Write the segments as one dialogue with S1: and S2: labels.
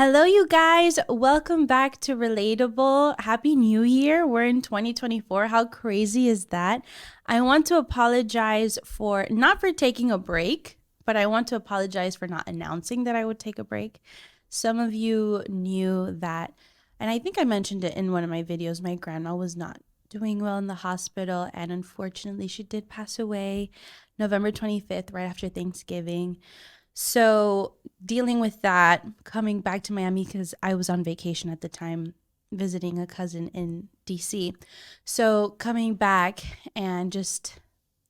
S1: Hello, you guys. Welcome back to Relatable. Happy New Year. We're in 2024. How crazy is that? I want to apologize for not for taking a break, but I want to apologize for not announcing that I would take a break. Some of you knew that, and I think I mentioned it in one of my videos. My grandma was not doing well in the hospital, and unfortunately, she did pass away November 25th, right after Thanksgiving. So, dealing with that, coming back to Miami because I was on vacation at the time, visiting a cousin in DC. So, coming back and just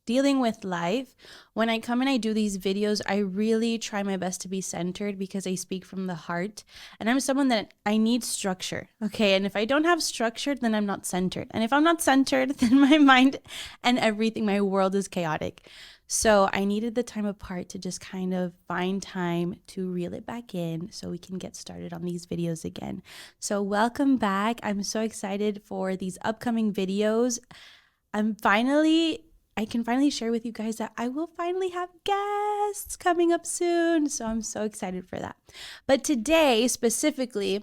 S1: dealing with life. When I come and I do these videos, I really try my best to be centered because I speak from the heart. And I'm someone that I need structure. Okay. And if I don't have structure, then I'm not centered. And if I'm not centered, then my mind and everything, my world is chaotic. So I needed the time apart to just kind of find time to reel it back in so we can get started on these videos again. So welcome back. I'm so excited for these upcoming videos. I can finally share with you guys that I will finally have guests coming up soon. So I'm so excited for that. But today, specifically,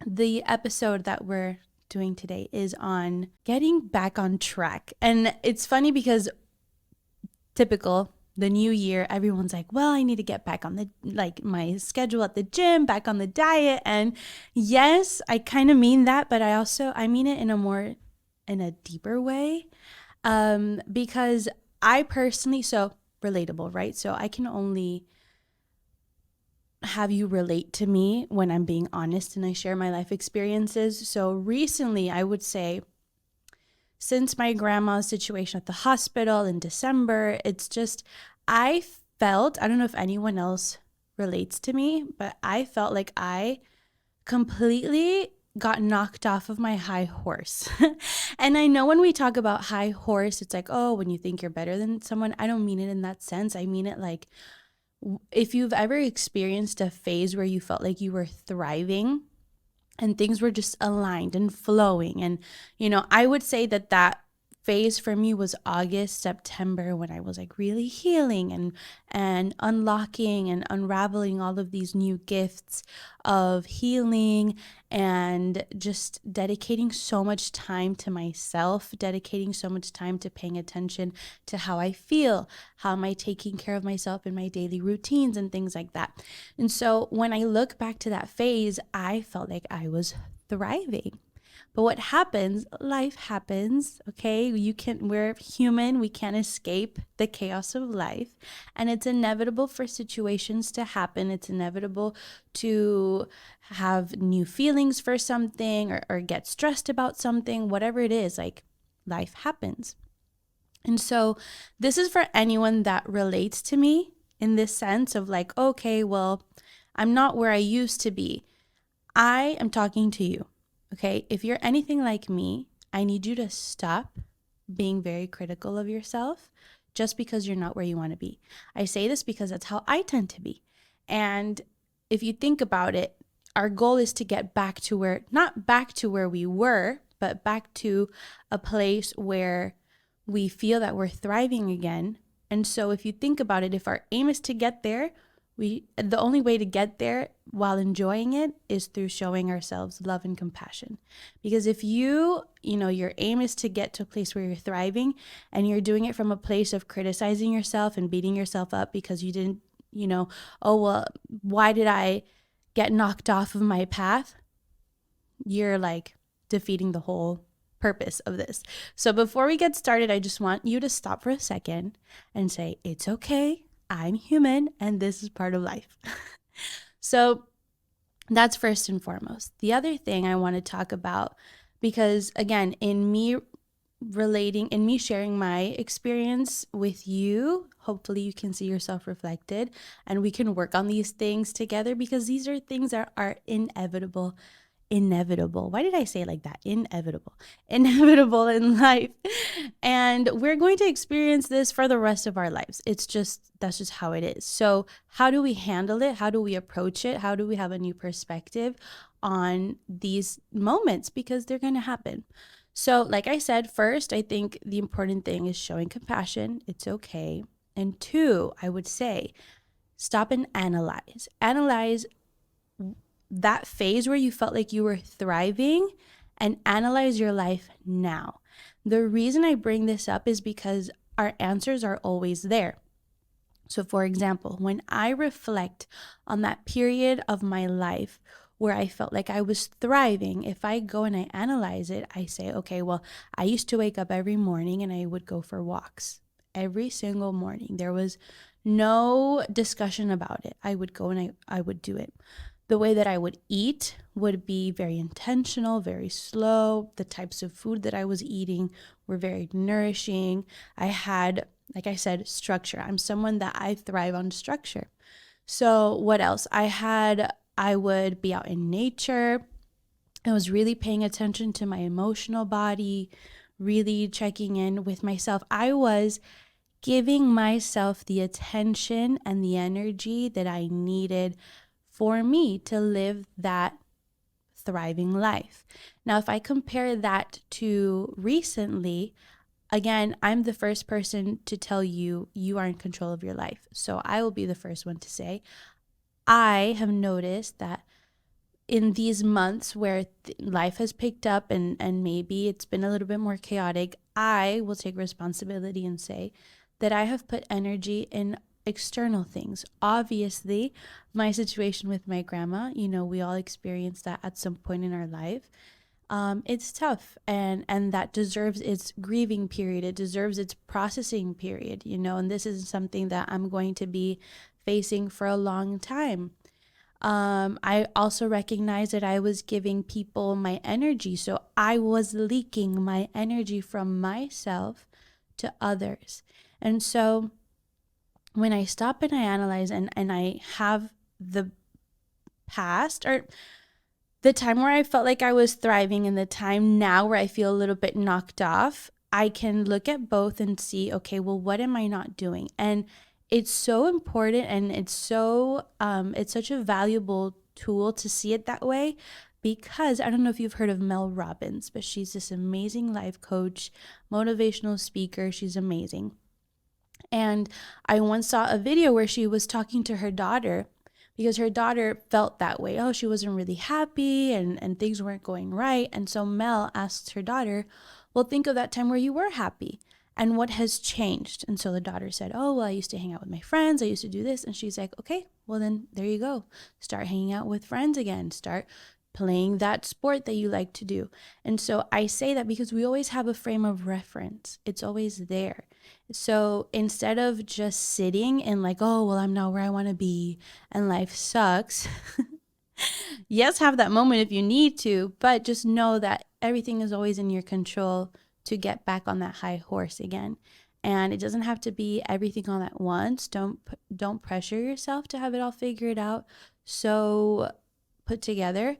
S1: the episode that we're doing today is on getting back on track. And it's funny because typical the new year, everyone's like, well, I need to get back on the my schedule at the gym, back on the diet. And yes, I kind of mean that, but I mean it in a deeper way. Because I personally, so relatable, right? So I can only have you relate to me when I'm being honest and I share my life experiences. So recently, I would say, since my grandma's situation at the hospital in December, it's just, I felt, I don't know if anyone else relates to me, but I felt like I completely got knocked off of my high horse. And I know when we talk about high horse, it's like, oh, when you think you're better than someone. I don't mean it in that sense. I mean it like if you've ever experienced a phase where you felt like you were thriving and things were just aligned and flowing. And, I would say that phase for me was August, September, when I was like really healing and unlocking and unraveling all of these new gifts of healing and just dedicating so much time to myself, dedicating so much time to paying attention to how I feel, how am I taking care of myself in my daily routines and things like that. And so when I look back to that phase, I felt like I was thriving. But what happens, life happens, okay? We're human, we can't escape the chaos of life. And it's inevitable for situations to happen. It's inevitable to have new feelings for something or get stressed about something, whatever it is, like life happens. And so this is for anyone that relates to me in this sense of like, okay, well, I'm not where I used to be. I am talking to you. Okay, if you're anything like me, I need you to stop being very critical of yourself just because you're not where you want to be. I say this because that's how I tend to be. And if you think about it, our goal is to get back to not back to where we were, but back to a place where we feel that we're thriving again. And so if you think about it, if our aim is to get there, the only way to get there while enjoying it is through showing ourselves love and compassion. Because if your aim is to get to a place where you're thriving and you're doing it from a place of criticizing yourself and beating yourself up because you didn't, oh, well, why did I get knocked off of my path? You're like defeating the whole purpose of this. So before we get started, I just want you to stop for a second and say, it's okay. I'm human and this is part of life. So that's first and foremost. The other thing I want to talk about, because again, in me sharing my experience with you, hopefully you can see yourself reflected and we can work on these things together because these are things that are inevitable. Why did I say it like that? Inevitable in life. And we're going to experience this for the rest of our lives. That's just how it is. So how do we handle it? How do we approach it? How do we have a new perspective on these moments? Because they're going to happen. So like I said, first, I think the important thing is showing compassion. It's okay. And two, I would say, stop and analyze. Analyze that phase where you felt like you were thriving and analyze your life now. The reason I bring this up is because our answers are always there. So, for example, when I reflect on that period of my life where I felt like I was thriving, if I go and I analyze it, I say, okay, well, I used to wake up every morning and I would go for walks every single morning. There was no discussion about it. I would go and I would do it. The way that I would eat would be very intentional, very slow. The types of food that I was eating were very nourishing. I had, like I said, structure. I'm someone that I thrive on structure. So what else? I would be out in nature. I was really paying attention to my emotional body, really checking in with myself. I was giving myself the attention and the energy that I needed for me to live that thriving life. Now, if I compare that to recently, again, I'm the first person to tell you you are in control of your life. So I will be the first one to say, I have noticed that in these months where life has picked up and maybe it's been a little bit more chaotic, I will take responsibility and say that I have put energy in external things. Obviously, my situation with my grandma, we all experience that at some point in our life. It's tough, and that deserves its grieving period. It deserves its processing period, and this is something that I'm going to be facing for a long time. I also recognize that I was giving people my energy. So I was leaking my energy from myself to others. And so when I stop and I analyze and I have the past or the time where I felt like I was thriving and the time now where I feel a little bit knocked off, I can look at both and see, okay, well, what am I not doing? And it's so important, and it's such a valuable tool to see it that way, because I don't know if you've heard of Mel Robbins, but she's this amazing life coach, motivational speaker. She's amazing. And I once saw a video where she was talking to her daughter because her daughter felt that way. Oh, she wasn't really happy and things weren't going right. And so Mel asked her daughter, well, think of that time where you were happy and what has changed. And so the daughter said, oh, well, I used to hang out with my friends. I used to do this. And she's like, okay, well, then there you go. Start hanging out with friends again. Start playing that sport that you like to do. And so I say that because we always have a frame of reference. It's always there. So instead of just sitting and like, oh, well, I'm not where I want to be and life sucks. Yes, have that moment if you need to, but just know that everything is always in your control to get back on that high horse again. And it doesn't have to be everything all at once. Don't pressure yourself to have it all figured out so put together.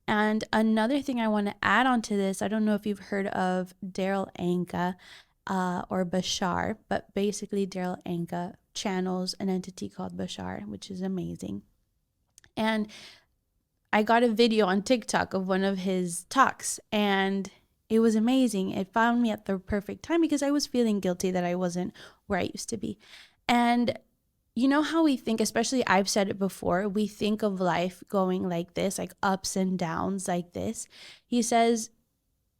S1: And another thing I want to add on to this, I don't know if you've heard of Daryl Anka or Bashar, but basically Daryl Anka channels an entity called Bashar, which is amazing. And I got a video on TikTok of one of his talks, and it was amazing. It found me at the perfect time because I was feeling guilty that I wasn't where I used to be. And you know how we think, especially I've said it before, we think of life going like this, like ups and downs like this. He says,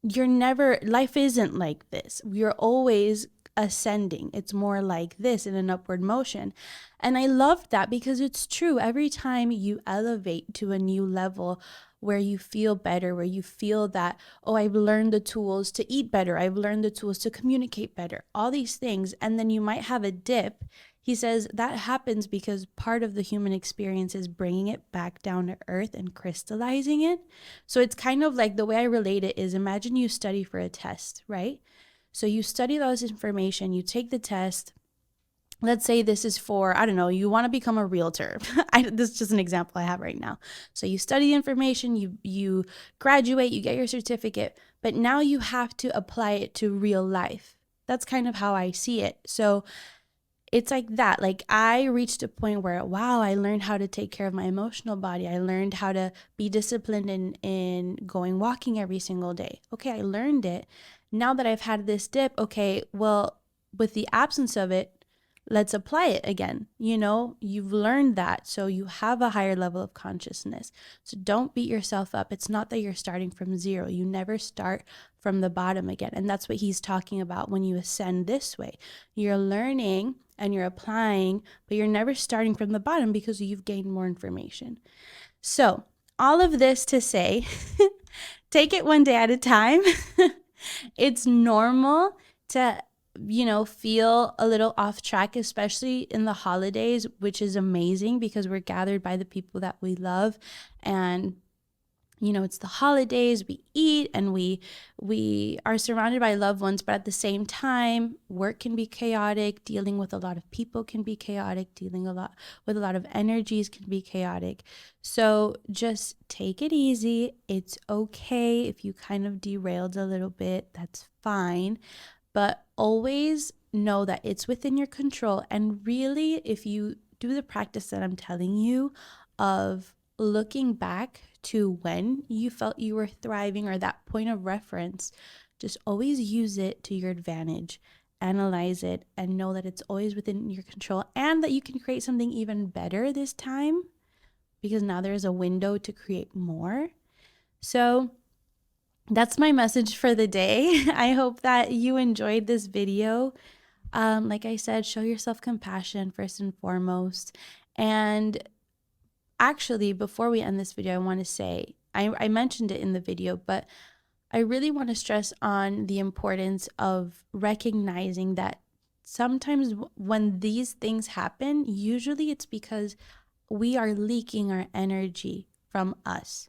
S1: life isn't like this. You're always ascending. It's more like this in an upward motion. And I loved that because it's true. Every time you elevate to a new level where you feel better, where you feel that, oh, I've learned the tools to eat better. I've learned the tools to communicate better, all these things. And then you might have a dip. He says that happens because part of the human experience is bringing it back down to earth and crystallizing it. So it's kind of like, the way I relate it is, imagine you study for a test, right? So you study those information, you take the test. Let's say this is for, I don't know, you want to become a realtor. This is just an example I have right now. So you study the information, you graduate, you get your certificate, but now you have to apply it to real life. That's kind of how I see it. So it's like that. Like, I reached a point where, wow, I learned how to take care of my emotional body. I learned how to be disciplined in going walking every single day. Okay, I learned it. Now that I've had this dip, okay, well, with the absence of it, let's apply it again. You know, you've learned that, so you have a higher level of consciousness. So don't beat yourself up. It's not that you're starting from zero. You never start from the bottom again. And that's what he's talking about when you ascend this way. You're learning and you're applying, but you're never starting from the bottom because you've gained more information. So, all of this to say, take it one day at a time. It's normal to, feel a little off track, especially in the holidays, which is amazing because we're gathered by the people that we love. And it's the holidays, we eat and we are surrounded by loved ones, but at the same time, work can be chaotic, dealing with a lot of people can be chaotic, dealing with a lot of energies can be chaotic. So just take it easy. It's okay if you kind of derailed a little bit, that's fine. But always know that it's within your control. And really, if you do the practice that I'm telling you of looking back to when you felt you were thriving or that point of reference, just always use it to your advantage. Analyze it and know that it's always within your control and that you can create something even better this time because now there's a window to create more. So that's my message for the day. I hope that you enjoyed this video. Like I said, show yourself compassion first and foremost. And actually, before we end this video, I want to say, I mentioned it in the video, but I really want to stress on the importance of recognizing that sometimes when these things happen, usually it's because we are leaking our energy from us.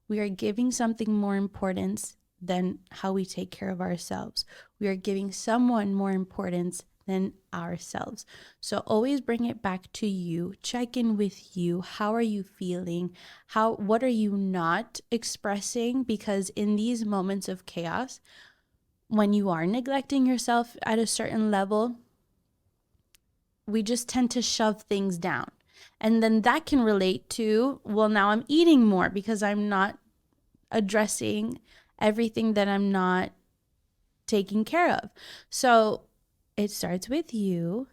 S1: We are giving something more importance than how we take care of ourselves. We are giving someone more importance than ourselves. So always bring it back to you. Check in with you. How are you feeling? What are you not expressing? Because in these moments of chaos, when you are neglecting yourself at a certain level, we just tend to shove things down. And then that can relate to, well, now I'm eating more because I'm not addressing everything that I'm not taking care of. So it starts with you.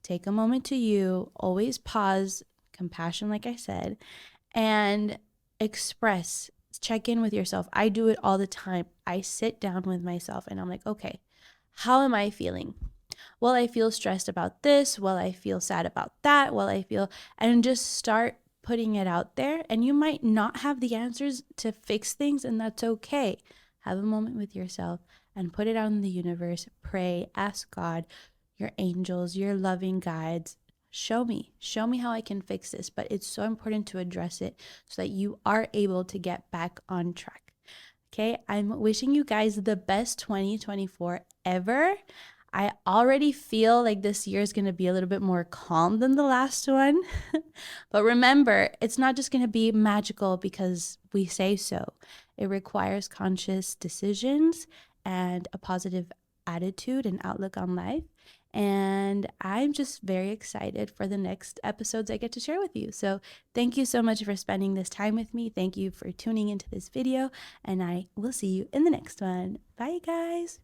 S1: Take a moment to you. Always pause, compassion, like I said, and express, check in with yourself. I do it all the time. I sit down with myself and I'm like, okay, how am I feeling? Well, I feel stressed about this. Well, I feel sad about that. Well, I feel, and just start putting it out there. And you might not have the answers to fix things, and that's okay. Have a moment with yourself and put it out in the universe. Pray, ask God, your angels, your loving guides. Show me how I can fix this. But it's so important to address it so that you are able to get back on track. Okay, I'm wishing you guys the best 2024 ever. I already feel like this year is going to be a little bit more calm than the last one. But remember, it's not just going to be magical because we say so. It requires conscious decisions and a positive attitude and outlook on life. And I'm just very excited for the next episodes I get to share with you. So thank you so much for spending this time with me. Thank you for tuning into this video, and I will see you in the next one. Bye, guys.